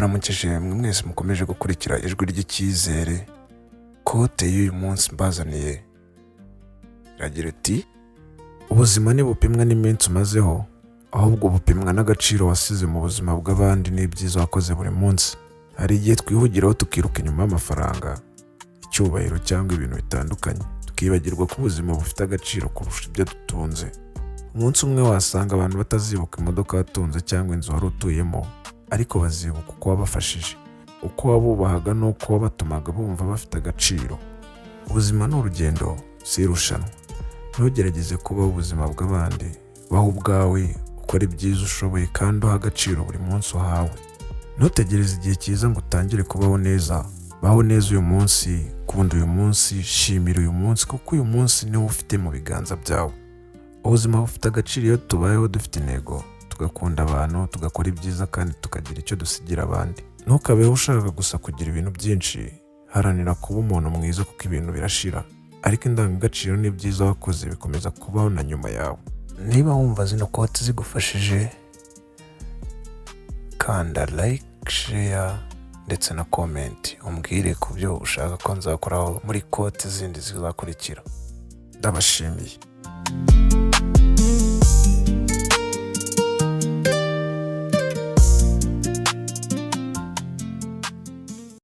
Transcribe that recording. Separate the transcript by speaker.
Speaker 1: ndabaramukije mwe mwese mukomeje gukurikira ijwi ry'icyizere. Kote y'uyu munsi mbazaniye iragira iti: ubuzima ntibupimwa n'iminsi umazeho, ahubwo bupimwa n'agaciro wasize mu buzima bw'abandi n'ibyiza wakoze buri munsi. Hari igihe twihugiraho tukiruka inyuma y'amafaranga, icyubahiro cyangwa ibintu bitandukanye, tukibagirwa ko ubuzima bufite agaciro kurusha ibyo dutunze. Umunsi umwe wasanga abantu batazibuka imodoka watunze cyangwa inzu wari utuyemo, ariko bazibuka uko wabafashije, uko wabubahaga n'uko wabatumaga bumva bafite agaciro. Ubuzima ni urugendo, si irushanwa. Ntugerageze kubaho ubuzima bw'abandi, baho ubwawe, ukora ibyiza ushoboye kandi uha agaciro buri munsi uhawe. Ntutegereze igihe cyiza ngo utangire kubaho neza. Baho neza uyu munsi, kunda uyu munsi, shimira uyu munsi, kuko uyu munsi niwo ufite mu biganza byawe. Ubuzima bufite agaciro iyo tubayeho dufite intego, tugakunda abantu, tugakora ibyiza kandi tukagira icyo dusigira abandi. Ntukabeho ushaka gusa kugira ibintu byinshi, haranira kuba umuntu mwiza kuko ibintu birashira, ariko indangagaciro n'ibyiza wakoze bikomeza kubaho na nyuma yawe. Niba wumva zino kote zigufashije, kanda like, share ndetse na comment, umbwire ku byo ushaka ko nzakoraho muri kote zindi zizakurikira. Ndabashimiye.